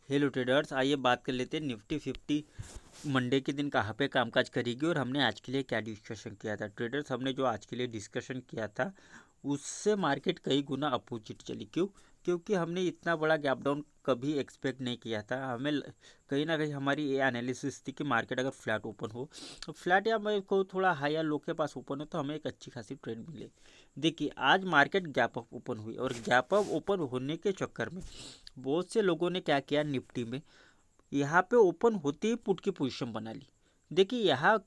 Hello traders, आइए बात कर लेते हैं निफ्टी 50 मंडे के दिन कहाँ पे कामकाज करेगी और हमने आज के लिए क्या डिस्कशन किया था। ट्रेडर्स, हमने जो आज के लिए डिस्कशन किया था उससे मार्केट कई गुना अपोजिट चली। क्योंकि हमने इतना बड़ा गैप डाउन कभी एक्सपेक्ट नहीं किया था। कहीं ना कहीं हमारी ये एनालिसिस थी कि मार्केट अगर फ्लैट ओपन हो तो फ्लैट या मैं को थोड़ा हाई या लो के पास ओपन हो तो हमें एक अच्छी खासी ट्रेड मिले। देखिए, आज मार्केट गैप अप ओपन हुई और गैप अप ओपन होने के चक्कर में बहुत से लोगों ने क्या किया, निफ्टी में यहाँ पे ओपन होते ही पुट की पोजीशन बना ली। देखिए, यहाँ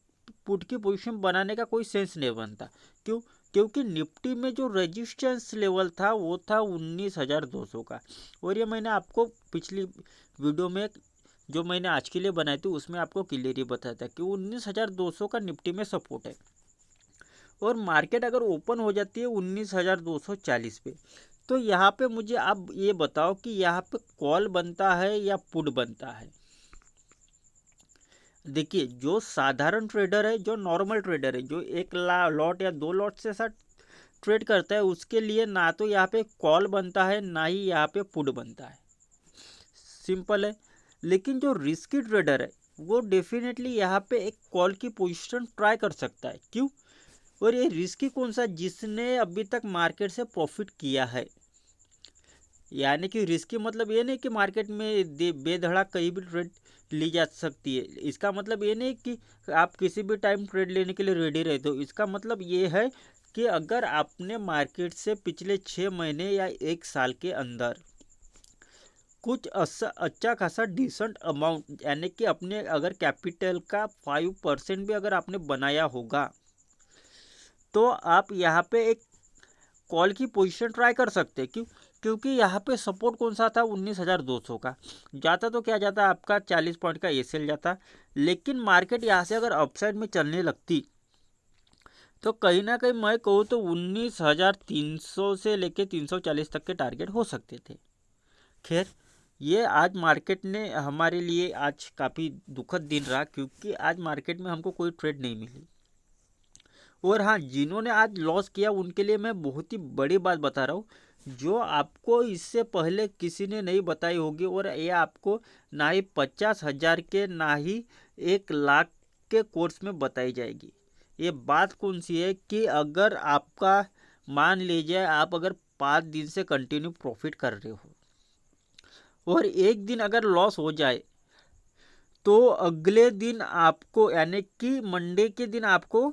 पुट की पोजीशन बनाने का कोई सेंस नहीं बनता। क्यों? क्योंकि निफ्टी में जो रेजिस्टेंस लेवल था वो था 19,200 का। और ये मैंने आपको पिछली वीडियो में जो मैंने आज के लिए बनाई थी उसमें आपको क्लियरली बताया था कि 19,200 का निफ्टी में सपोर्ट है। और मार्केट अगर ओपन हो जाती है 19,240 पे, तो यहाँ पे मुझे आप ये बताओ कि यहाँ पे कॉल बनता है या पुट बनता है। देखिए, जो साधारण ट्रेडर है, जो नॉर्मल ट्रेडर है, जो एक लॉट या दो लॉट से साथ ट्रेड करता है, उसके लिए ना तो यहाँ पे कॉल बनता है ना ही यहाँ पे पुट बनता है। सिंपल है। लेकिन जो रिस्की ट्रेडर है वो डेफिनेटली यहाँ पे एक कॉल की पोजीशन ट्राई कर सकता है। क्यों? और ये रिस्की कौन सा? जिसने अभी तक मार्केट से प्रॉफिट किया है। यानी कि रिस्की मतलब ये नहीं कि मार्केट में बेधड़क कहीं भी ट्रेड ली जा सकती है। इसका मतलब ये नहीं कि आप किसी भी टाइम ट्रेड लेने के लिए रेडी रहते हो। इसका मतलब ये है कि अगर आपने मार्केट से पिछले 6 महीने या 1 साल के अंदर कुछ अच्छा खासा डिसेंट अमाउंट, यानी कि अपने अगर कैपिटल का 5% भी अगर आपने बनाया होगा, तो आप यहाँ पे एक कॉल की पोजीशन ट्राई कर सकते हैं। क्यों? क्योंकि यहाँ पे सपोर्ट कौन सा था? 19,200 का। जाता तो क्या जाता, आपका 40 पॉइंट का एसएल जाता। लेकिन मार्केट यहाँ से अगर अपसाइड में चलने लगती तो कहीं ना कहीं मैं कहूँ तो 19,300 से लेके 340 तक के टारगेट हो सकते थे। खैर, ये आज मार्केट ने हमारे लिए आज काफ़ी दुखद दिन रहा, क्योंकि आज मार्केट में हमको कोई ट्रेड नहीं मिली। और हाँ, जिन्होंने आज लॉस किया उनके लिए मैं बहुत ही बड़ी बात बता रहा हूँ, जो आपको इससे पहले किसी ने नहीं बताई होगी। और ये आपको ना ही 50,000 के ना ही 1 लाख के कोर्स में बताई जाएगी। ये बात कौन सी है कि अगर आपका, मान लीजिए आप अगर 5 दिन से कंटिन्यू प्रॉफिट कर रहे हो और एक दिन अगर लॉस हो जाए तो अगले दिन आपको, यानी कि मंडे के दिन आपको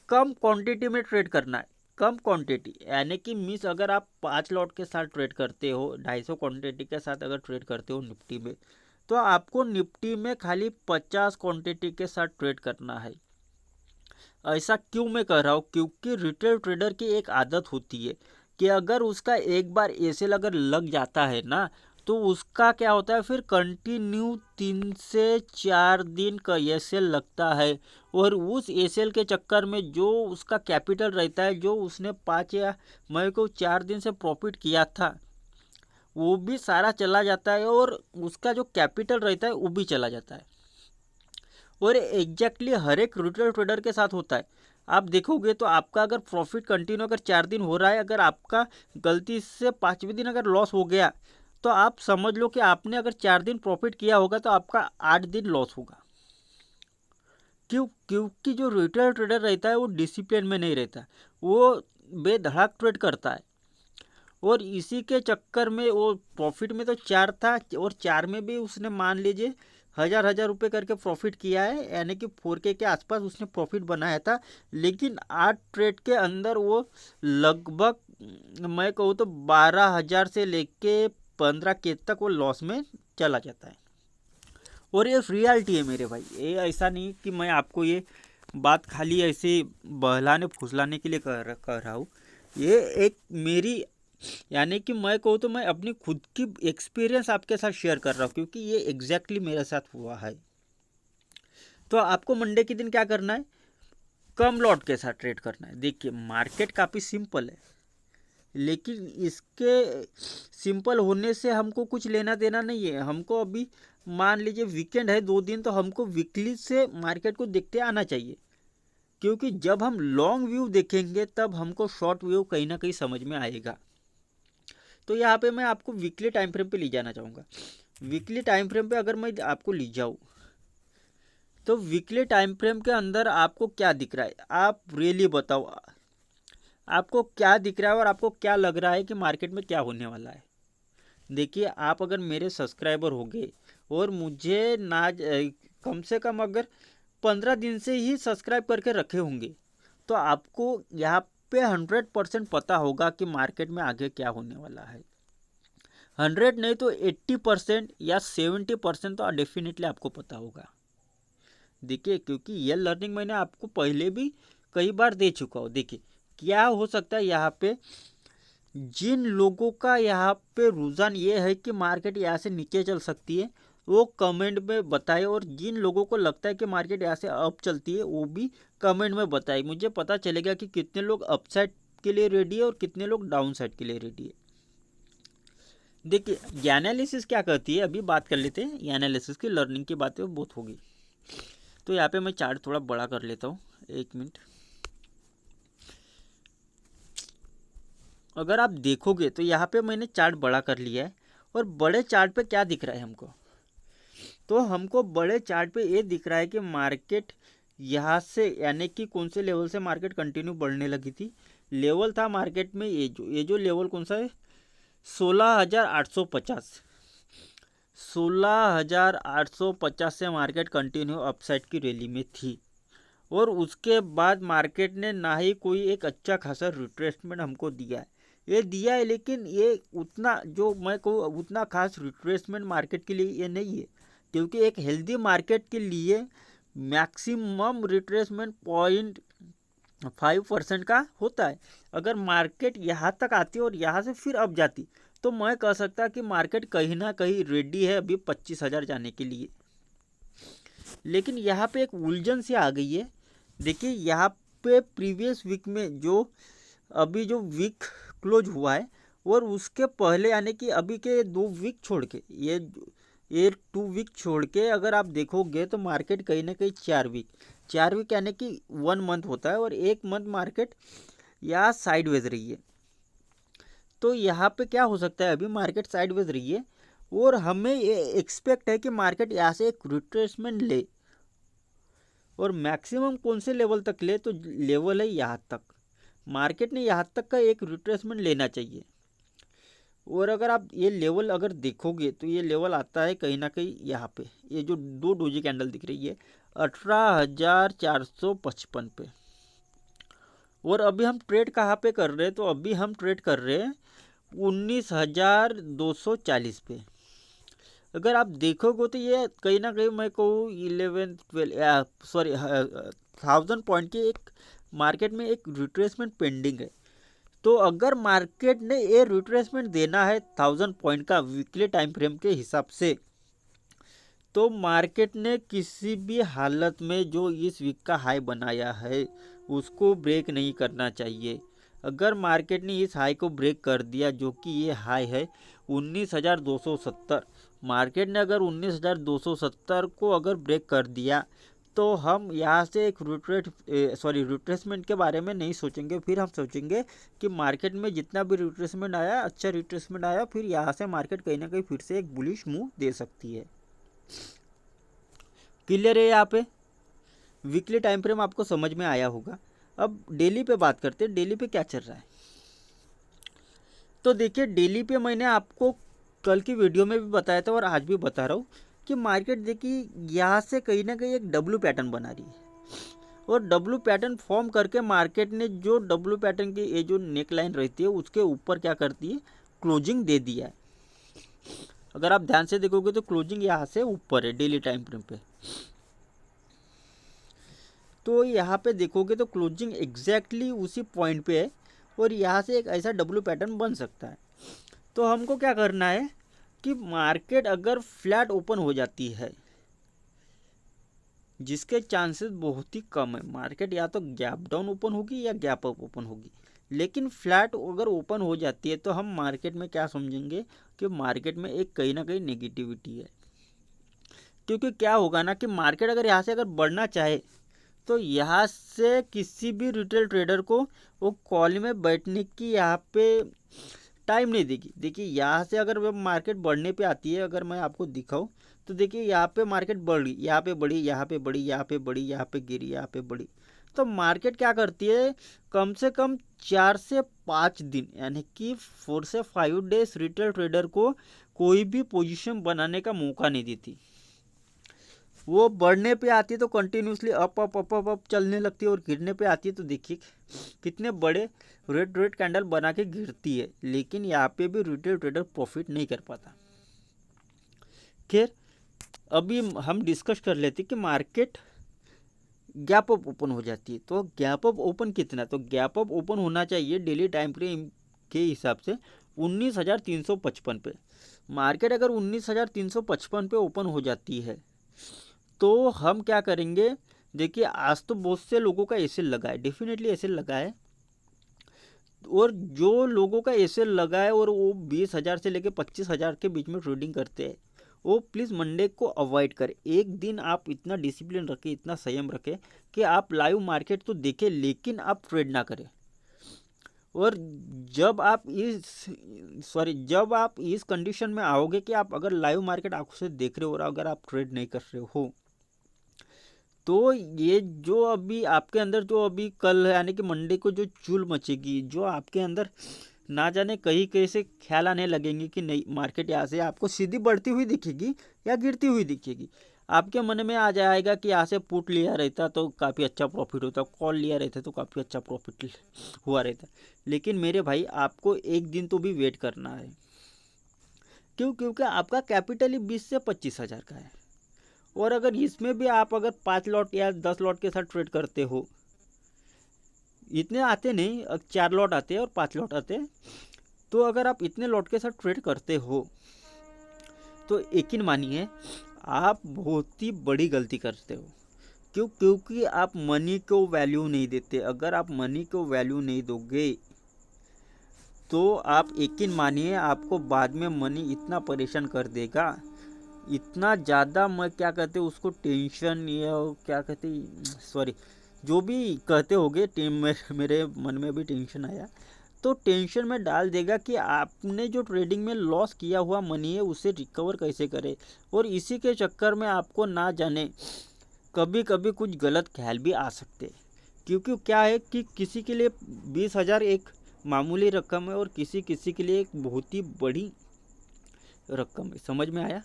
कम क्वांटिटी में ट्रेड करना है। कम क्वांटिटी यानी कि मीन्स अगर आप 5 लॉट के साथ ट्रेड करते हो, 250 क्वांटिटी के साथ अगर ट्रेड करते हो निफ्टी में, तो आपको निफ्टी में खाली 50 क्वांटिटी के साथ ट्रेड करना है। ऐसा क्यों मैं कह रहा हूँ? क्योंकि रिटेल ट्रेडर की एक आदत होती है कि अगर उसका एक बार एसएल अगर लग जाता है ना, तो उसका क्या होता है, फिर कंटिन्यू 3 से 4 दिन का एसएल लगता है। और उस एसएल के चक्कर में जो उसका कैपिटल रहता है, जो उसने 5 या मई को 4 दिन से प्रॉफिट किया था, वो भी सारा चला जाता है और उसका जो कैपिटल रहता है वो भी चला जाता है। और एग्जैक्टली हर एक रिटेल ट्रेडर के साथ होता है। आप देखोगे तो आपका अगर प्रॉफिट कंटिन्यू अगर 4 दिन हो रहा है, अगर आपका गलती से 5वें दिन अगर लॉस हो गया, तो आप समझ लो कि आपने अगर 4 दिन प्रॉफिट किया होगा तो आपका 8 दिन लॉस होगा। क्यों? क्योंकि जो रिटेल ट्रेडर रहता है वो डिसिप्लिन में नहीं रहता, वो बेधड़क ट्रेड करता है। और इसी के चक्कर में वो प्रॉफिट में तो 4 था और 4 में भी उसने मान लीजिए 1,000 रुपये करके प्रॉफिट किया है, यानी कि 4K के आसपास उसने प्रॉफिट बनाया था। लेकिन 8 ट्रेड के अंदर वो लगभग मैं कहूँ तो 12,000 से लेके 15K तक वो लॉस में चला जाता है। और ये रियलिटी है मेरे भाई, ये ऐसा नहीं कि मैं आपको ये बात खाली ऐसे बहलाने फुसलाने के लिए कह रहा हूँ। ये एक मेरी, यानी कि मैं कहूँ तो मैं अपनी खुद की एक्सपीरियंस आपके साथ शेयर कर रहा हूँ, क्योंकि ये एग्जैक्टली मेरे साथ हुआ है। तो आपको मंडे के दिन क्या करना है? कम लॉट के साथ ट्रेड करना है। देखिए, मार्केट काफ़ी सिंपल है, लेकिन इसके सिंपल होने से हमको कुछ लेना देना नहीं है। हमको अभी मान लीजिए वीकेंड है 2 दिन, तो हमको वीकली से मार्केट को देखते आना चाहिए। क्योंकि जब हम लॉन्ग व्यू देखेंगे तब हमको शॉर्ट व्यू कहीं ना कहीं समझ में आएगा। तो यहाँ पे मैं आपको वीकली टाइम फ्रेम पे ले जाना चाहूँगा। वीकली टाइम फ्रेम पे अगर मैं आपको ले जाऊँ तो वीकली टाइम फ्रेम के अंदर आपको क्या दिख रहा है, आप रियली बताओ, आपको क्या दिख रहा है और आपको क्या लग रहा है कि मार्केट में क्या होने वाला है। देखिए, आप अगर मेरे सब्सक्राइबर हो गए और मुझे ना कम से कम अगर 15 दिन से ही सब्सक्राइब करके रखे होंगे तो आपको यहाँ पे 100% पता होगा कि मार्केट में आगे क्या होने वाला है। 100 नहीं तो 80% या 70% तो डेफिनेटली आपको पता होगा। देखिए, क्योंकि ये लर्निंग मैंने आपको पहले भी कई बार दे चुका हूँ। देखिए, क्या हो सकता है यहाँ पे, जिन लोगों का यहाँ पे रुझान ये है कि मार्केट यहाँ से नीचे चल सकती है वो कमेंट में बताए, और जिन लोगों को लगता है कि मार्केट यहाँ से अप चलती है वो भी कमेंट में बताए। मुझे पता चलेगा कि कितने लोग अपसाइड के लिए रेडी है और कितने लोग डाउन साइड के लिए रेडी है। देखिए, ये एनालिसिस क्या करती है, अभी बात कर लेते हैं ये एनालिसिस की। लर्निंग की बातें बहुत होगी, तो यहाँ पे मैं चार्ट थोड़ा बड़ा कर लेता हूँ, 1 मिनट। अगर आप देखोगे तो यहाँ पे मैंने चार्ट बड़ा कर लिया है, और बड़े चार्ट पे क्या दिख रहा है हमको, तो हमको बड़े चार्ट पे ये दिख रहा है कि मार्केट यहाँ से, यानी कि कौन से लेवल से मार्केट कंटिन्यू बढ़ने लगी थी। लेवल था मार्केट में ये जो लेवल कौन सा है, 16,850। 16,850 से मार्केट कंटिन्यू अपसाइड की रैली में थी, और उसके बाद मार्केट ने ना ही कोई एक अच्छा खासा रिट्रेसमेंट हमको दिया है। ये दिया है, लेकिन ये उतना, जो मैं कहूँ उतना खास रिट्रेसमेंट मार्केट के लिए ये नहीं है, क्योंकि एक हेल्दी मार्केट के लिए मैक्सिमम रिट्रेसमेंट 0.5% का होता है। अगर मार्केट यहाँ तक आती और यहाँ से फिर अब जाती तो मैं कह सकता कि मार्केट कहीं ना कहीं रेडी है अभी 25,000 जाने के लिए। लेकिन यहाँ पे एक उलझन सी आ गई है। देखिए, यहाँ पे प्रीवियस वीक में जो अभी जो वीक क्लोज हुआ है, और उसके पहले यानी कि अभी के 2 वीक छोड़ के, ये 2 वीक छोड़ के अगर आप देखोगे तो मार्केट कहीं ना कहीं 4 वीक यानी कि 1 मंथ होता है, और 1 मंथ मार्केट यहाँ साइडवेज रही है। तो यहाँ पे क्या हो सकता है, अभी मार्केट साइडवेज रही है और हमें ये एक्सपेक्ट है कि मार्केट यहाँ से एक रिट्रेसमेंट ले, और मैक्सिमम कौन से लेवल तक ले, तो लेवल है यहाँ तक। मार्केट ने यहाँ तक का एक रिट्रेसमेंट लेना चाहिए, और अगर आप ये लेवल अगर देखोगे तो ये लेवल आता है कहीं ना कहीं यहाँ पे, ये जो 2 डोजी कैंडल दिख रही है 18,455 पे। और अभी हम ट्रेड कहाँ पे कर रहे हैं, तो अभी हम ट्रेड कर रहे हैं 19,240 पे। अगर आप देखोगे तो ये कहीं ना कहीं मैं कहूँ 1,000 पॉइंट की एक मार्केट में एक रिट्रेसमेंट पेंडिंग है। तो अगर मार्केट ने ये रिट्रेसमेंट देना है 1,000 पॉइंट का वीकली टाइम फ्रेम के हिसाब से, तो मार्केट ने किसी भी हालत में जो इस वीक का हाई बनाया है उसको ब्रेक नहीं करना चाहिए। अगर मार्केट ने इस हाई को ब्रेक कर दिया, जो कि ये हाई है 19,270, मार्केट ने अगर 19,270 को अगर ब्रेक कर दिया तो हम यहाँ से एक रिट्रेसमेंट के बारे में नहीं सोचेंगे। फिर हम सोचेंगे कि मार्केट में जितना भी रिट्रेसमेंट आया, अच्छा रिट्रेसमेंट आया, फिर यहाँ से मार्केट कहीं ना कहीं फिर से एक बुलिश मूव दे सकती है। क्लियर है? यहाँ पे वीकली टाइम फ्रेम आपको समझ में आया होगा। अब डेली पे बात करते हैं, डेली पे क्या चल रहा है। तो देखिए, डेली पे मैंने आपको कल की वीडियो में भी बताया था और आज भी बता रहा हूँ कि मार्केट देखिए यहाँ से कहीं ना कहीं एक डब्ल्यू पैटर्न बना रही है, और डब्ल्यू पैटर्न फॉर्म करके मार्केट ने जो डब्ल्यू पैटर्न की ये जो नेक लाइन रहती है उसके ऊपर क्या करती है, क्लोजिंग दे दिया है। अगर आप ध्यान से देखोगे तो क्लोजिंग यहाँ से ऊपर है डेली टाइम फ्रेम पे। तो यहाँ पे देखोगे तो क्लोजिंग एग्जैक्टली उसी पॉइंट पे है, और यहाँ से एक ऐसा डब्ल्यू पैटर्न बन सकता है। तो हमको क्या करना है कि मार्केट अगर फ्लैट ओपन हो जाती है, जिसके चांसेस बहुत ही कम है, मार्केट या तो गैप डाउन ओपन होगी या गैप अप ओपन होगी, लेकिन फ्लैट अगर ओपन हो जाती है तो हम मार्केट में क्या समझेंगे कि मार्केट में एक कहीं ना कहीं नेगेटिविटी है। क्योंकि क्या होगा ना कि मार्केट अगर यहाँ से अगर बढ़ना चाहे तो यहाँ से किसी भी रिटेल ट्रेडर को वो कॉल में बैठने की यहाँ पे टाइम नहीं देगी। देखिए यहाँ से अगर मार्केट बढ़ने पे आती है, अगर मैं आपको दिखाऊं तो देखिए यहाँ पे मार्केट बढ़ गई, यहाँ पे बढ़ी, यहाँ पे बढ़ी, यहाँ पे बढ़ी, यहाँ पे गिरी, यहाँ पे बढ़ी। तो मार्केट क्या करती है, कम से कम 4 से 5 दिन यानी कि 4 से 5 डेज रिटेल ट्रेडर को कोई भी पोजीशन बनाने का मौका नहीं देती। वो बढ़ने पे आती है तो continuously up up up up up चलने लगती है, और गिरने पे आती है तो देखिए कितने बड़े रेड रेड कैंडल बना के गिरती है, लेकिन यहाँ पे भी रिटेल ट्रेडर प्रॉफिट नहीं कर पाता। खैर अभी हम डिस्कस कर लेते कि मार्केट गैप अप ओपन हो जाती है तो गैप अप ओपन कितना, तो गैप अप ओपन होना चाहिए डेली टाइम फ्रेम के हिसाब से 19,355 पे। मार्केट अगर 19,355 पे ओपन हो जाती है तो हम क्या करेंगे, देखिए आज तो बहुत से लोगों का एसेल लगा है, डेफिनेटली एसेल लगा है, और जो लोगों का एसेल लगा है और वो 20,000 से लेकर 25,000 के बीच में ट्रेडिंग करते हैं, वो प्लीज़ मंडे को अवॉइड करें। एक दिन आप इतना डिसिप्लिन रखें, इतना संयम रखें कि आप लाइव मार्केट तो देखें लेकिन आप ट्रेड ना करें। और जब आप इस कंडीशन में आओगे कि आप अगर लाइव मार्केट आंखों से देख रहे हो और अगर आप ट्रेड नहीं कर रहे हो, तो ये जो अभी आपके अंदर जो अभी कल यानी कि मंडे को जो चूल मचेगी, जो आपके अंदर ना जाने कहीं कहीं से ख्याल आने लगेंगे कि नहीं मार्केट यहाँ से आपको सीधी बढ़ती हुई दिखेगी या गिरती हुई दिखेगी, आपके मन में आ जाएगा कि यहाँ से पुट लिया रहता तो काफ़ी अच्छा प्रॉफिट होता, कॉल लिया रहता तो काफ़ी अच्छा प्रॉफिट हुआ रहता। लेकिन मेरे भाई आपको एक दिन तो भी वेट करना है। क्यों? क्योंकि आपका कैपिटल ही 20 से 25 हज़ार का है, और अगर इसमें भी आप अगर 5 लॉट या 10 लॉट के साथ ट्रेड करते हो, इतने आते नहीं, 4 लॉट आते हैं और 5 लॉट आते हैं, तो अगर आप इतने लॉट के साथ ट्रेड करते हो तो यकीन मानिए आप बहुत ही बड़ी गलती करते हो। क्यों? क्योंकि आप मनी को वैल्यू नहीं देते। अगर आप मनी को वैल्यू नहीं दोगे तो आप यकीन मानिए आपको बाद में मनी इतना परेशान कर देगा, इतना ज़्यादा, मैं क्या कहते उसको टेंशन या क्या कहते सॉरी जो भी कहते होगे, मेरे मन में भी टेंशन आया, तो टेंशन में डाल देगा कि आपने जो ट्रेडिंग में लॉस किया हुआ मनी है उसे रिकवर कैसे करें। और इसी के चक्कर में आपको ना जाने कभी कभी कुछ गलत ख्याल भी आ सकते हैं। क्योंकि क्या है कि किसी के लिए 20,000 एक मामूली रकम है और किसी के लिए एक बहुत ही बड़ी रकम है। समझ में आया?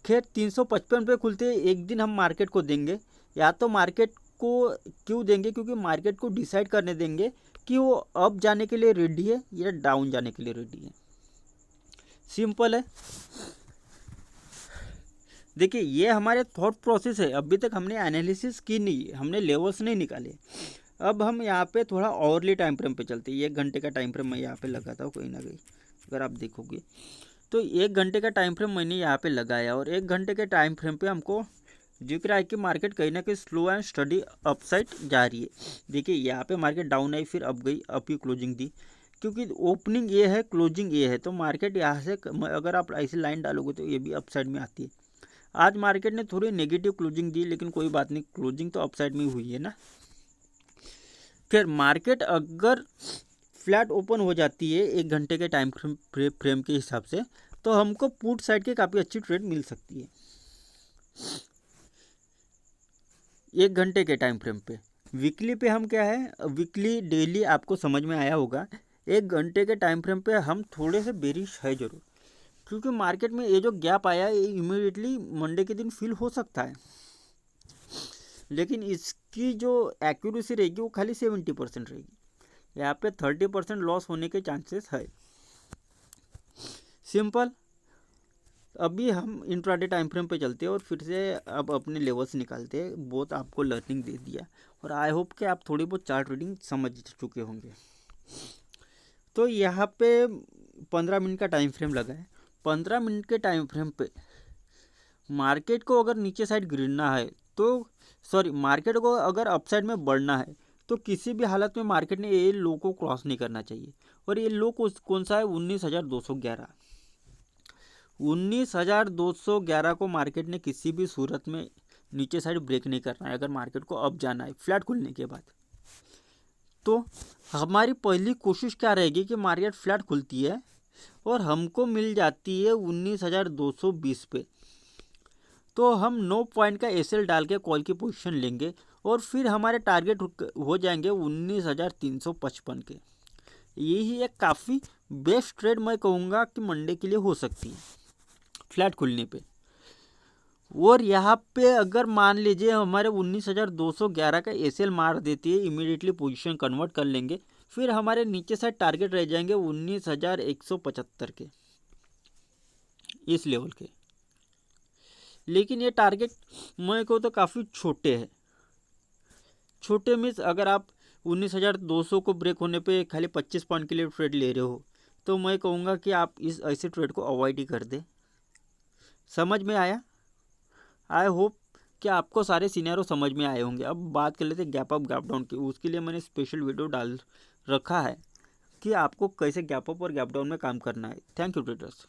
खैर 355 पे खुलते एक दिन हम मार्केट को देंगे, या तो मार्केट को क्यों देंगे, क्योंकि मार्केट को डिसाइड करने देंगे कि वो अप जाने के लिए रेडी है या डाउन जाने के लिए रेडी है। सिंपल है। देखिए ये हमारे थॉट प्रोसेस है, अभी तक हमने एनालिसिस की नहीं है, हमने लेवल्स नहीं निकाले। अब हम यहाँ पे थोड़ा ओवरली टाइम फ्रेम पे चलते हैं। 1 घंटे का टाइम फ्रेम मैं यहाँ पे लगाता हूँ, कहीं ना कहीं अगर आप देखोगे तो 1 घंटे का टाइम फ्रेम मैंने यहाँ पे लगाया, और 1 घंटे के टाइम फ्रेम पे हमको दिख रहा है कि मार्केट कहीं ना कहीं स्लो एंड स्टडी अपसाइड जा रही है। देखिए यहाँ पे मार्केट डाउन आई, फिर अप गई, अप ही क्लोजिंग दी, क्योंकि ओपनिंग ये है, क्लोजिंग ये है, तो मार्केट यहाँ से अगर आप ऐसी लाइन डालोगे तो ये भी अपसाइड में आती है। आज मार्केट ने थोड़ी नेगेटिव क्लोजिंग दी, लेकिन कोई बात नहीं, क्लोजिंग तो अपसाइड में हुई है ना। फिर मार्केट अगर फ्लैट ओपन हो जाती है 1 घंटे के टाइम फ्रेम के हिसाब से, तो हमको पुट साइड की काफ़ी अच्छी ट्रेड मिल सकती है 1 घंटे के टाइम फ्रेम पे। वीकली पे हम क्या है, वीकली डेली आपको समझ में आया होगा। 1 घंटे के टाइम फ्रेम पे हम थोड़े से बेरिश है जरूर, क्योंकि मार्केट में ये जो गैप आया ये इमीडिएटली मंडे के दिन फील हो सकता है, लेकिन इसकी जो एक्यूरेसी रहेगी वो खाली 70% रहेगी। यहाँ पे 30% लॉस होने के चांसेस है। सिंपल। अभी हम इंट्राडे टाइम फ्रेम पे चलते हैं और फिर से अब अपने लेवल्स निकालते हैं। बहुत आपको लर्निंग दे दिया, और आई होप कि आप थोड़ी बहुत चार्ट रीडिंग समझ चुके होंगे। तो यहाँ पे 15 मिनट का टाइम फ्रेम लगा है। 15 मिनट के टाइम फ्रेम पे मार्केट को अगर नीचे साइड गिरना है तो मार्केट को अगर अपसाइड में बढ़ना है तो किसी भी हालत में मार्केट ने ये लो को क्रॉस नहीं करना चाहिए। और ये लो कौन सा है? 19,211। 19,211 को मार्केट ने किसी भी सूरत में नीचे साइड ब्रेक नहीं करना है अगर मार्केट को अप जाना है फ्लैट खुलने के बाद। तो हमारी पहली कोशिश क्या रहेगी कि मार्केट फ्लैट खुलती है और हमको मिल जाती है 19,220 पे, तो हम 9 पॉइंट का एसएल डाल के कॉल की पोजीशन लेंगे और फिर हमारे टारगेट हो जाएंगे 19,355 के। यही एक काफ़ी बेस्ट ट्रेड मैं कहूँगा कि मंडे के लिए हो सकती है फ्लैट खुलने पे। और यहाँ पे अगर मान लीजिए हमारे 19,211 का एसएल मार देती है, इमीडिएटली पोजीशन कन्वर्ट कर लेंगे, फिर हमारे नीचे साइड टारगेट रह जाएंगे 19,175 के, इस लेवल के। लेकिन ये टारगेट मैं कहूँ तो काफ़ी छोटे हैं। छोटे मीन्स अगर आप 19,200 को ब्रेक होने पे खाली 25 पॉइंट के लिए ट्रेड ले रहे हो, तो मैं कहूँगा कि आप इस ऐसे ट्रेड को अवॉइड ही कर दें। समझ में आया? आई होप कि आपको सारे सिनेरियो समझ में आए होंगे। अब बात कर लेते हैं गैप अप गैप डाउन की। उसके लिए मैंने स्पेशल वीडियो डाल रखा है कि आपको कैसे गैप अप और गैप डाउन में काम करना है। Thank you traders.